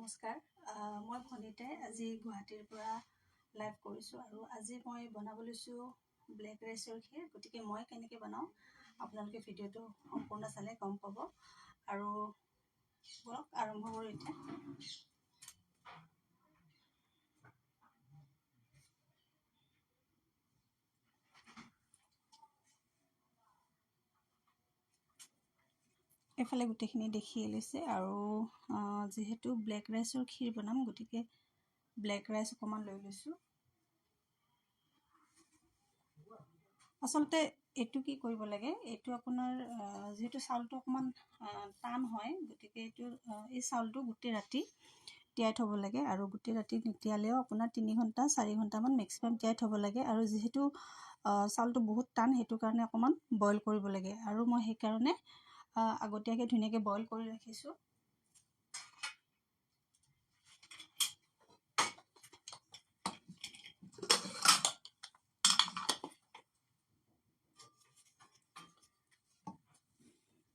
নমস্কাৰ মই ভনিতে আজি গুৱাহাটীৰ পৰা লাইভ কৰিছোঁ আৰু আজি মই বনাব লৈছোঁ ব্লেক ৰাইচৰ ক্ষীৰ। গতিকে মই কেনেকৈ বনাওঁ আপোনালোকে ভিডিঅ'টো সম্পূৰ্ণ চালে গম পাব আৰু বলক আৰম্ভ কৰোঁ এতিয়া। এফালে গোটেইখিনি দেখি লৈছে আৰু যিহেতু ব্লেক ৰাইচৰ ক্ষীৰ বনাম গতিকে ব্লেক ৰাইচ অকণমান লৈ লৈছোঁ। আচলতে এইটো কি কৰিব লাগে, এইটো আপোনাৰ যিহেতু চাউলটো অকণমান টান হয় গতিকে এই চাউলটো গোটেই ৰাতি তিয়াই থ'ব লাগে আৰু গোটেই ৰাতি নিতিয়ালেও আপোনাৰ 3 ঘণ্টা 4 ঘণ্টামান মেক্সিমাম তিয়াই থ'ব লাগে। আৰু যিহেতু চাউলটো বহুত টান সেইটো কাৰণে অকণমান বইল কৰিব লাগে আৰু মই সেইকাৰণে আগতীয়াকৈ ধুনীয়াকৈ বইল কৰি ৰাখিছোঁ।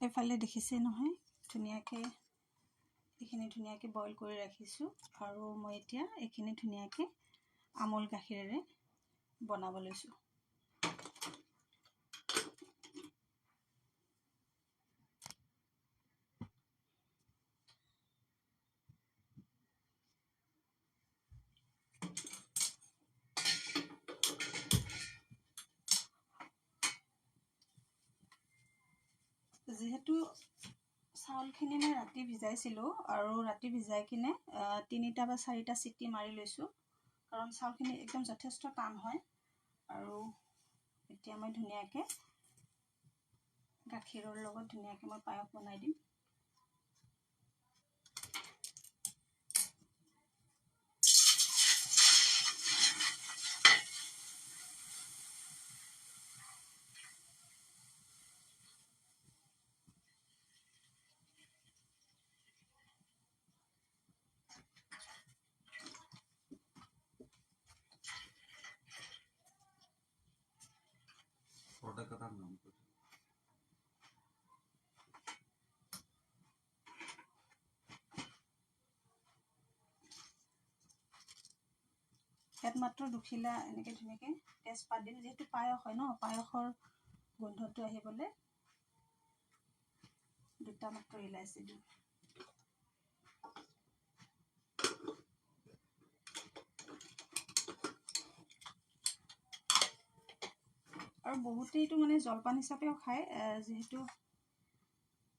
এফালে দেখিছে নহয় ধুনীয়াকৈ এইখিনি ধুনীয়াকৈ বইল কৰি ৰাখিছোঁ আৰু মই এতিয়া এইখিনি ধুনীয়াকৈ আমুল গাখীৰেৰে বনাব লৈছোঁ। যিহেতু চাউলখিনি মই ৰাতি ভিজাইছিলোঁ আৰু ৰাতি ভিজাই কিনে 3টা বা 4টা চিটি মাৰি লৈছোঁ কাৰণ চাউলখিনি একদম যথেষ্ট টান হয়। আৰু এতিয়া মই ধুনীয়াকৈ গাখীৰৰ লগত ধুনীয়াকৈ মই পায়স বনাই দিম। ইয়াত মাত্ৰ দুখিলা এনেকৈ ধুনীয়াকৈ তেজপাত দিম, যিহেতু পায়স হয় ন, পায়সৰ গোন্ধটো আহিবলৈ 2টা মাত্ৰ ইলাচি দিম। আৰু বহুতেই এইটো মানে জলপান হিচাপেও খায়, যিহেতু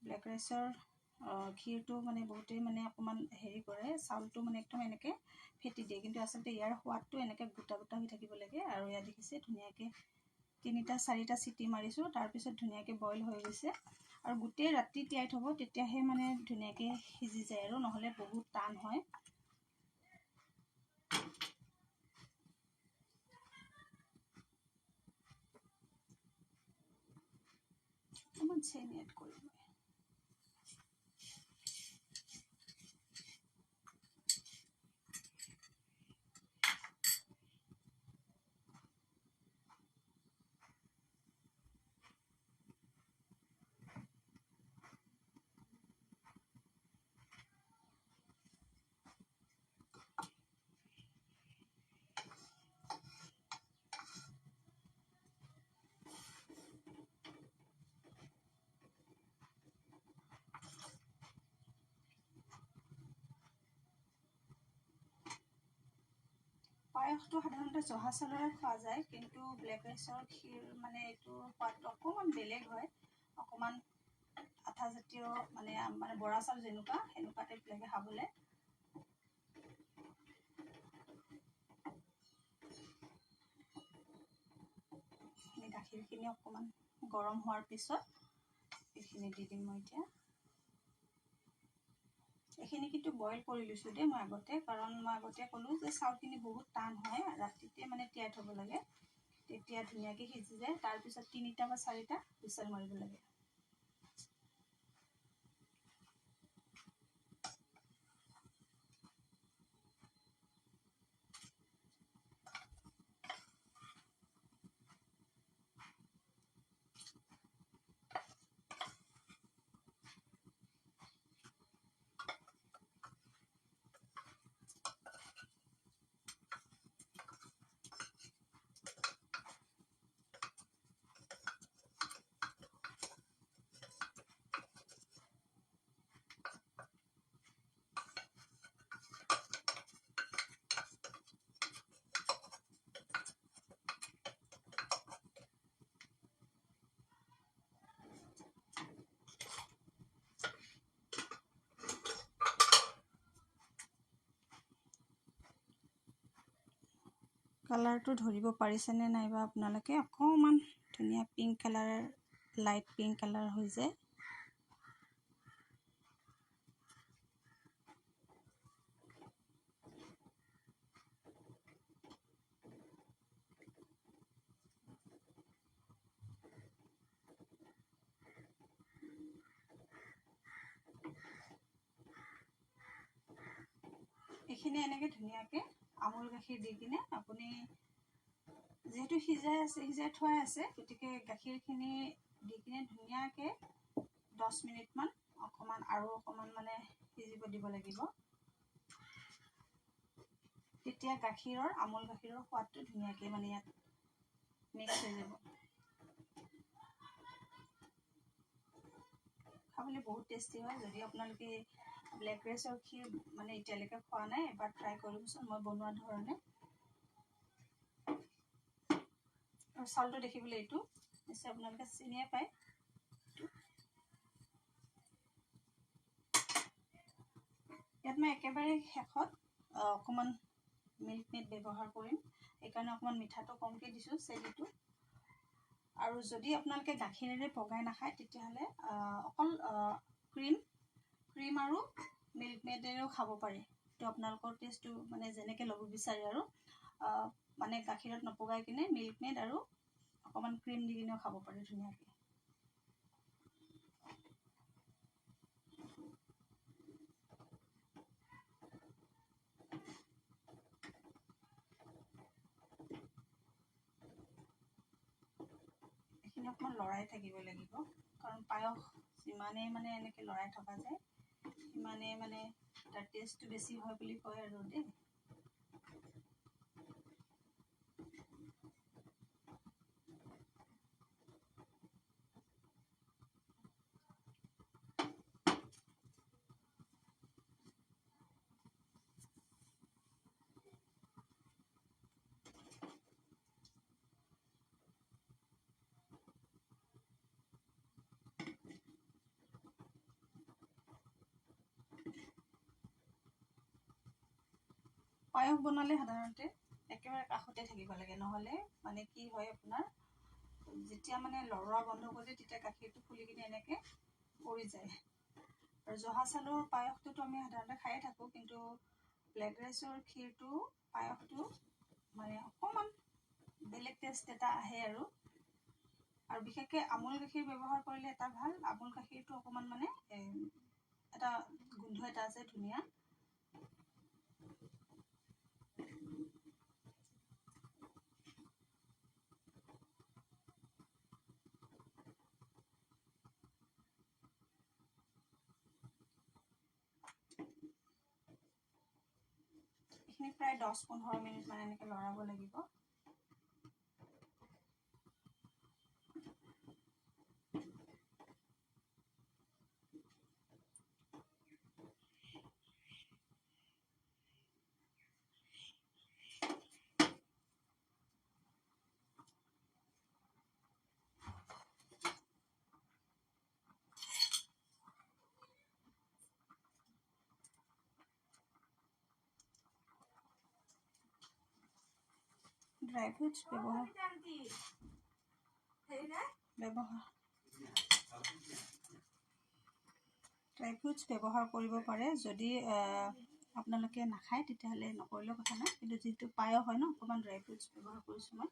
ব্লেক ৰাইচৰ ক্ষীৰটো মানে বহুতেই মানে অকণমান হেৰি কৰে, চাউলটো মানে একদম এনেকৈ ফেটি দিয়ে, কিন্তু আচলতে ইয়াৰ সোৱাদটো এনেকৈ গোটা গোটা হৈ থাকিব লাগে। আৰু ইয়াত দেখিছে ধুনীয়াকৈ 3টা 4টা চিটি মাৰিছোঁ, তাৰপিছত ধুনীয়াকৈ বইল হৈ গৈছে। আৰু গোটেই ৰাতি তিয়াই থ'ব, তেতিয়াহে মানে ধুনীয়াকৈ সিজি যায় আৰু নহ'লে বহুত টান হয়। অকণমান চেনি এড কৰিব। পায়সটো সাধাৰণতে জহা চাউলেৰে খোৱা যায়, কিন্তু ব্লেক ৰাইচৰ ক্ষীৰ মানে এইটো সোৱাদটো অকণমান বেলেগ হয়, অকণমান আঠা জাতীয় মানে বৰা চাউল যেনেকুৱা সেনেকুৱা টাইপ লাগে খাবলৈ। গাখীৰখিনি অকণমান গৰম হোৱাৰ পিছত এইখিনি দি দিম মই এতিয়া। এইখিনি কিন্তু বইল কৰি লৈছোঁ দেই মই আগতে, কাৰণ মই আগতে ক'লোঁ যে চাউলখিনি বহুত টান হয়, ৰাতিতে মানে তিয়াই থ'ব লাগে, তেতিয়া ধুনীয়াকৈ সিজি যায়। তাৰপিছত 3টা বা 4টা হুইচেল মাৰিব লাগে। কালাৰটো ধৰিব পাৰিছেনে নাইবা আপোনালোকে? অকণমান ধুনীয়া pink colour, light pink colour হৈ যায়। এইখিনি এনেকৈ ধুনীয়াকৈ আমুল গাখীৰ দি কিনে আপুনি যিহেতু সিজাই থোৱাই আছে, গতিকে গাখীৰখিনি দি কিনে ধুনীয়াকৈ 10 মিনিটমান অকণমান মানে সিজিব দিব লাগিব। তেতিয়া আমুল গাখীৰৰ সোৱাদটো ধুনীয়াকৈ মানে ইয়াত মিক্স হৈ যাব। খাবলৈ বহুত টেষ্টি হয়। যদি আপোনালোকে ব্লেক ৰাইচৰ ক্ষীৰ মানে এতিয়ালৈকে খোৱা নাই, এবাৰ ট্ৰাই কৰিবচোন মই বনোৱা ধৰণে। আৰু চাউলটো দেখিবলৈ এইটো নিশ্চয় আপোনালোকে চিনিয়ে পায়। ইয়াত মই একেবাৰে শেষত অকণমান মিল্ক মেড ব্যৱহাৰ কৰিম। সেইকাৰণে অকণমান মিঠাটো কমকৈ দিছোঁ, চেনিটো। আৰু যদি আপোনালোকে গাখীৰেৰে পগাই নাখায়, তেতিয়াহ'লে অকল ক্ৰীম আৰু মিল্ক মেডেৰেও খাব পাৰে। তো আপোনালোকৰ টেষ্টটো মানে যেনেকৈ ল'ব বিচাৰে আৰু মানে গাখীৰত নপগাই কিনে মিল্ক মেড আৰু অকণমান ক্ৰীম দি কিনেও খাব পাৰে ধুনীয়াকৈ। এইখিনি অকণমান লৰাই থাকিব লাগিব, কাৰণ পায়স যিমানেই মানে এনেকৈ লৰাই থকা যায়, সিমানেই মানে তাৰ টেষ্টটো বেছি হয় বুলি কয় আৰু দেই। পায়স বনালে সাধাৰণতে একেবাৰে কাষতে থাকিব লাগে, নহ'লে মানে কি হয় আপোনাৰ যেতিয়া মানে লৰোৱা বন্ধ কৰি তেতিয়া গাখীৰটো ফুলি কিনে এনেকৈ পৰি যায়। আৰু জহা চাউলৰ পায়সটোতো আমি সাধাৰণতে খায়ে থাকোঁ, কিন্তু ব্লেক ৰাইচৰ ক্ষীৰটো পায়সটো মানে অকণমান বেলেগ টেষ্ট এটা আহে আৰু বিশেষকৈ আমুল গাখীৰ ব্যৱহাৰ কৰিলে এটা ভাল, আমুল গাখীৰটো অকণমান মানে এটা গোন্ধ এটা আছে ধুনীয়া। এইখিনি প্ৰায় 10-15 মিনিট মানে এনেকৈ লৰাব লাগিব। ড্ৰাই ফ্ৰুটছ ব্যৱহাৰ কৰিব পাৰে। যদি আপোনালোকে নাখায় তেতিয়াহ'লে নকৰিলেও কথা নাই, কিন্তু যিটো পায়স হয় ন, অকণমান ড্ৰাই ফ্ৰুটছ ব্যৱহাৰ কৰিছোঁ মই।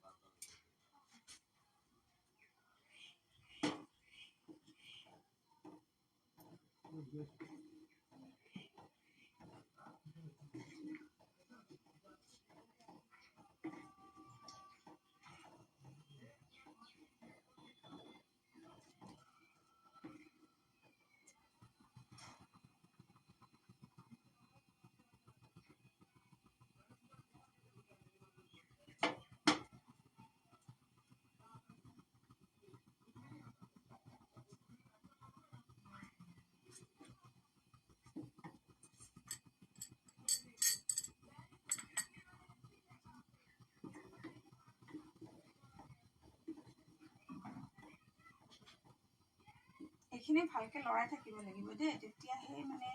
এইখিনি ভালকৈ লৰাই থাকিব লাগিব দেই, তেতিয়াহে মানে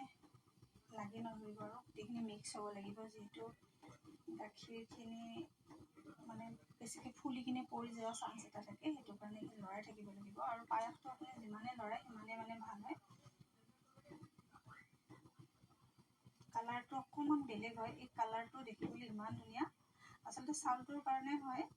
লাগি নধৰিব আৰু গোটেইখিনি মিক্স হ'ব লাগিব। যিহেতু গাখীৰখিনি মানে বেছিকৈ ফুলি কিনে পৰি যোৱা চান্স এটা থাকে, সেইটো কাৰণে লৰাই থাকিব লাগিব। আৰু পায়সটো আপুনি যিমানে লৰাই সিমানে মানে ভাল হয়। কালাৰটো অকণমান বেলেগ হয়, এই কালাৰটো দেখিবলৈ ইমান ধুনীয়া, আচলতে চাউলটোৰ কাৰণে হয়।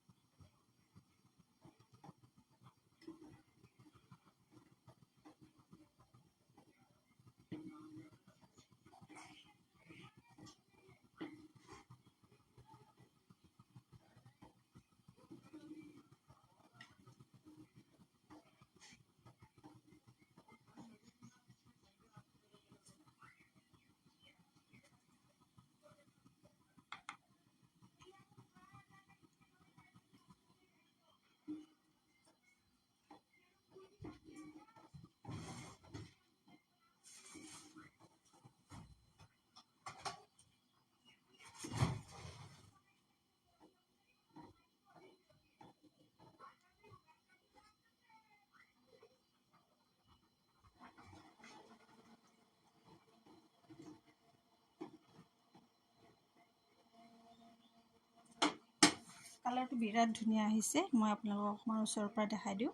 কালাৰটো বিৰাট ধুনীয়া আহিছে, মই আপোনালোকক অকণমান ওচৰৰ পৰা দেখাই দিওঁ।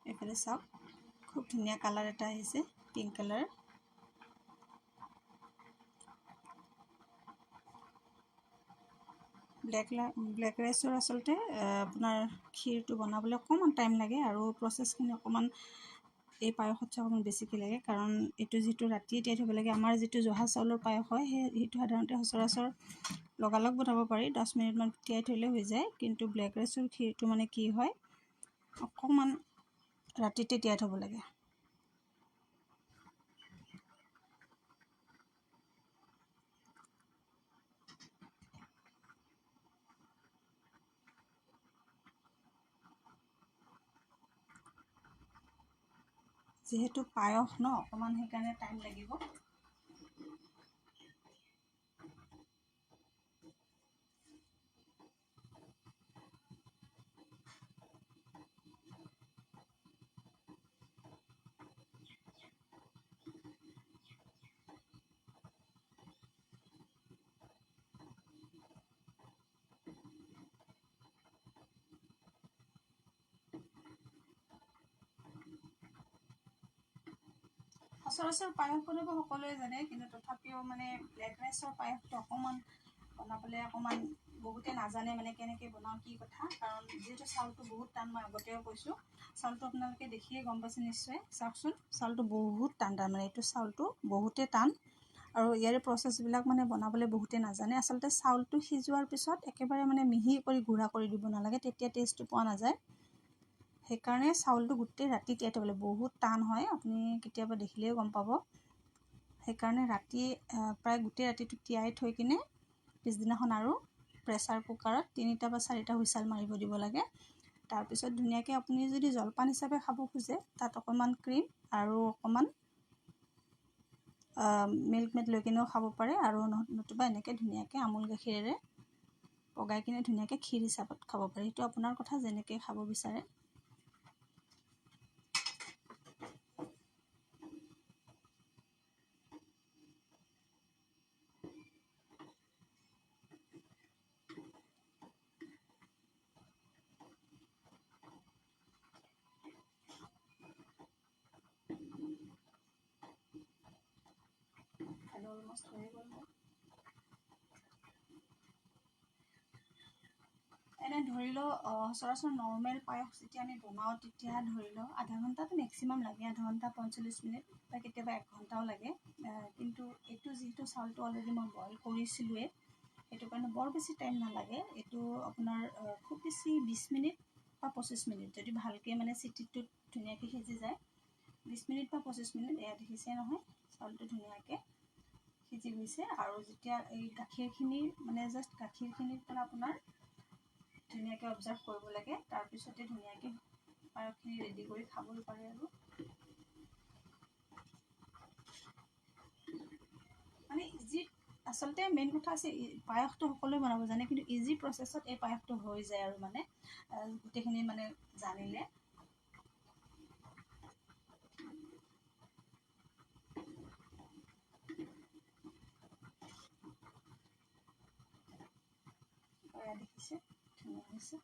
এইফালে চাওক, খুব ধুনীয়া কালাৰ এটা আহিছে, পিংক কালাৰ। ব্লেক ৰাইচৰ আচলতে আপোনাৰ ক্ষীৰটো বনাবলৈ অকণমান টাইম লাগে, আৰু প্ৰচেছখিনি অকণমান এই পায়সতকৈ অকণমান বেছিকৈ লাগে, কাৰণ এইটো যিটো ৰাতিয়ে তিয়াই থ'ব লাগে। আমাৰ যিটো জহা চাউলৰ পায়স হয়, সেইটো সাধাৰণতে সচৰাচৰ লগালগ বনাব পাৰি, 10 মিনিটমান তিয়াই থ'লে হৈ যায়। কিন্তু ব্লেক ৰাইচৰ ক্ষীৰটো মানে কি হয়, অকণমান ৰাতিতে তিয়াই থ'ব লাগে। যিহেতু পায়স ন, অকণমান সেইকাৰণে টাইম লাগিব। সচৰাচৰ পায়স বনাব সকলোৱে জানে, কিন্তু তথাপিও মানে ব্লেক ৰাইচৰ পায়সটো অকণমান বনাবলৈ অকণমান বহুতে নাজানে, মানে কেনেকৈ বনাওঁ কি কথা। কাৰণ যিহেতু চাউলটো বহুত টান, মই আগতেও কৈছোঁ। চাউলটো আপোনালোকে দেখিয়ে গম পাইছে নিশ্চয়, চাওকচোন চাউলটো বহুত টান, তাৰমানে এইটো চাউলটো বহুতেই টান। আৰু ইয়াৰে প্ৰচেছবিলাক মানে বনাবলৈ বহুতে নাজানে। আচলতে চাউলটো সিজোৱাৰ পিছত একেবাৰে মানে মিহি কৰি গুড়া কৰি দিব নালাগে, তেতিয়া টেষ্টটো পোৱা নাযায়। সেইকাৰণে চাউলটো গোটেই ৰাতি তিয়াই থ'ব লাগে, বহুত টান হয়, আপুনি কেতিয়াবা দেখিলেই গম পাব। সেইকাৰণে ৰাতি প্ৰায় গোটেই ৰাতিটো তিয়াই থৈ কিনে পিছদিনাখন আৰু প্ৰেছাৰ কুকাৰত 3টা বা 4টা হুইচেল মাৰিব দিব লাগে। তাৰপিছত ধুনীয়াকৈ আপুনি যদি জলপান হিচাপে খাব খোজে, তাত অকণমান ক্ৰীম আৰু অকণমান মিল্ক মেড লৈ কিনেও খাব পাৰে, আৰু নতুবা এনেকৈ ধুনীয়াকৈ আমুল গাখীৰেৰে পগাই কিনে ধুনীয়াকৈ ক্ষীৰ হিচাপত খাব পাৰে। সেইটো আপোনাৰ কথা, যেনেকৈ খাব বিচাৰে। অলমষ্ট হৈ গ'ল। এনে ধৰি লওঁ সচৰাচৰ নৰ্মেল পায়স যেতিয়া আমি বনাওঁ, তেতিয়া ধৰি লওঁ আধা ঘণ্টাটো মেক্সিমাম লাগে, আধা ঘণ্টা 45 মিনিট বা কেতিয়াবা 1 ঘণ্টাও লাগে। কিন্তু এইটো যিহেতু চাউলটো অলৰেডি মই বইল কৰিছিলোঁৱেই, সেইটো কাৰণে বৰ বেছি টাইম নালাগে। এইটো আপোনাৰ খুব বেছি 20 মিনিট বা 25 মিনিট, যদি ভালকৈ মানে চিটিটোত ধুনীয়াকৈ সিজি যায়। 20 মিনিট বা 25 মিনিট, এয়া দেখিছে নহয় চাউলটো ধুনীয়াকৈ সিজি গৈছে। আৰু যেতিয়া এই গাখীৰখিনি মানে জাষ্ট গাখীৰখিনিৰ পৰা আপোনাৰ ধুনীয়াকৈ অবজাৰ্ভ কৰিব লাগে, তাৰপিছতে ধুনীয়াকৈ পায়সখিনি ৰেডি কৰি খাবই পাৰে। আৰু মানে ইজি, আচলতে মেইন কথা আছে পায়সটো সকলোৱে বনাব জানে, কিন্তু ইজি প্ৰচেছত এই পায়সটো হৈ যায়, আৰু মানে গোটেইখিনি মানে জানিলে। ধুনীয়া হৈছে।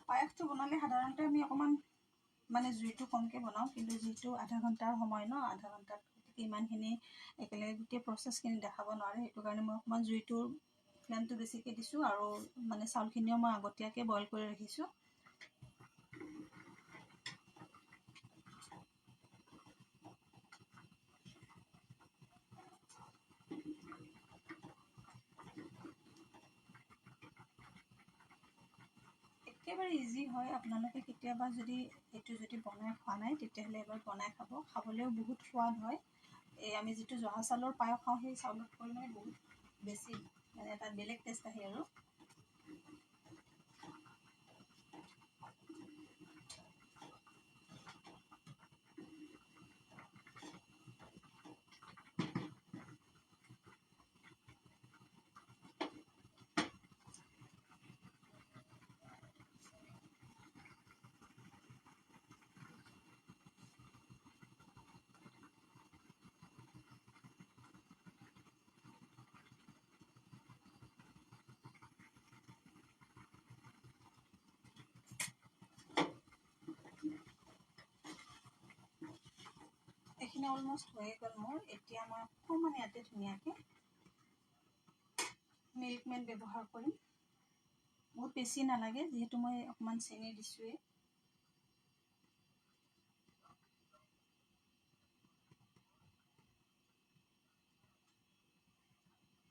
পায়সটো বনালে সাধাৰণতে আমি অকণমান মানে জুইটো কমকৈ বনাওঁ, কিন্তু যিহেতু আধা ঘণ্টাৰ সময় ন, আধা ঘণ্টাত গতিকে ইমানখিনি একেলগে গোটেই প্ৰচেছখিনি দেখাব নোৱাৰে, সেইটো কাৰণে মই অকণমান জুইটোৰ ফ্লেমটো বেছিকৈ দিছোঁ আৰু মানে চাউলখিনিও মই আগতীয়াকৈ বইল কৰি ৰাখিছোঁ। একেবাৰে ইজি হয়, আপোনালোকে কেতিয়াবা যদি এইটো যদি বনাই খোৱা নাই তেতিয়াহ'লে এবাৰ বনাই খাব, খাবলৈও বহুত সোৱাদ হয়। এই আমি যিটো জহা চাউলৰ পায়স খাওঁ সেই চাউলতকৈ মানে বহুত বেছি মানে এটা বেলেগ টেষ্ট আহে আৰু। এইখিনি অলমষ্ট হৈয়ে গ'ল মোৰ। এতিয়া মই অকণমান ইয়াতে ধুনীয়াকৈ মিল্ক মেড ব্যৱহাৰ কৰিম। বহুত বেছি নালাগে যিহেতু মই অকণমান চেনি দিছোঁৱেই।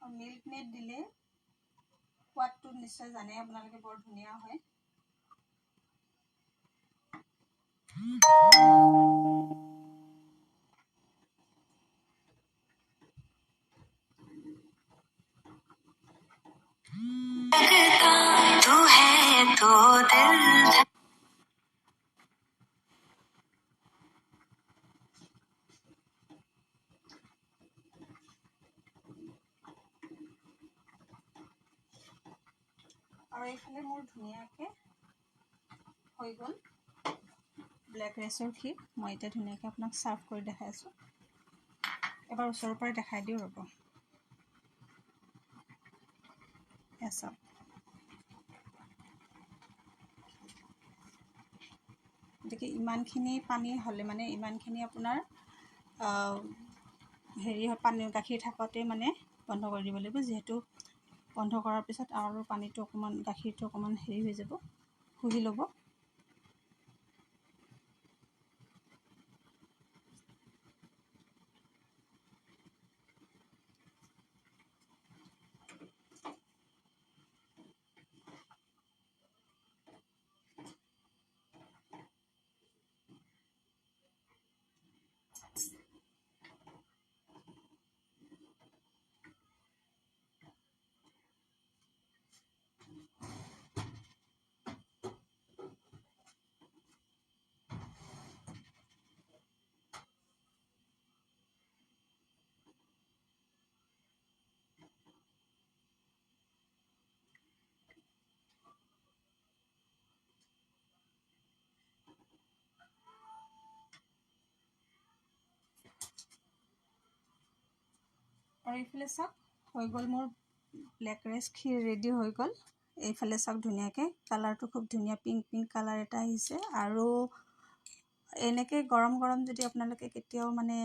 আৰু মিল্ক মেড দিলে সোৱাদটো নিশ্চয় জানে আপোনালোকে, বৰ ধুনীয়া হয়। আৰু এইফালে মোৰ ধুনীয়াকৈ হৈ গ'ল ব্লেক ৰাইচৰ ক্ষীৰ। মই এতিয়া ধুনীয়াকৈ আপোনাক ছাৰ্ভ কৰি দেখাই আছোঁ। এবাৰ ওচৰৰ পৰাই দেখাই দিওঁ ৰ'ব। এয়া চাওক, গতিকে ইমানখিনি পানী হ'লে মানে ইমানখিনি আপোনাৰ হেৰি পানী গাখীৰ থাকোঁতে মানে বন্ধ কৰি দিব লাগিব, যিহেতু বন্ধ কৰাৰ পিছত আৰু পানীটো অকণমান গাখীৰটো অকণমান হেৰি হৈ যাব, শুহি ল'ব। আৰু এইফালে চাওক, হৈ গ'ল মোৰ ব্লেক ৰাইচ ক্ষীৰ ৰেডি হৈ গ'ল। এইফালে চাওক ধুনীয়াকৈ কালাৰটো খুব ধুনীয়া পিংক পিংক কালাৰ এটা আহিছে। আৰু এনেকৈ গৰম গৰম যদি আপোনালোকে কেতিয়াও মানে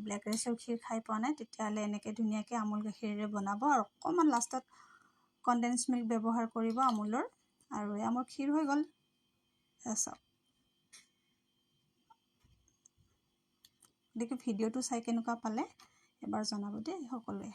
ব্লেক ৰাইচৰ ক্ষীৰ খাই পোৱা নাই, তেতিয়াহ'লে এনেকৈ ধুনীয়াকৈ আমুল গাখীৰেৰে বনাব আৰু অকণমান লাষ্টত কনডেন্স মিল্ক ব্যৱহাৰ কৰিব আমুলৰ, আৰু এই আমাৰ ক্ষীৰ হৈ গ'ল। চাওক, গতিকে ভিডিঅ'টো চাই কেনেকুৱা পালে এবাৰ জনাব দেই সকলোৱে।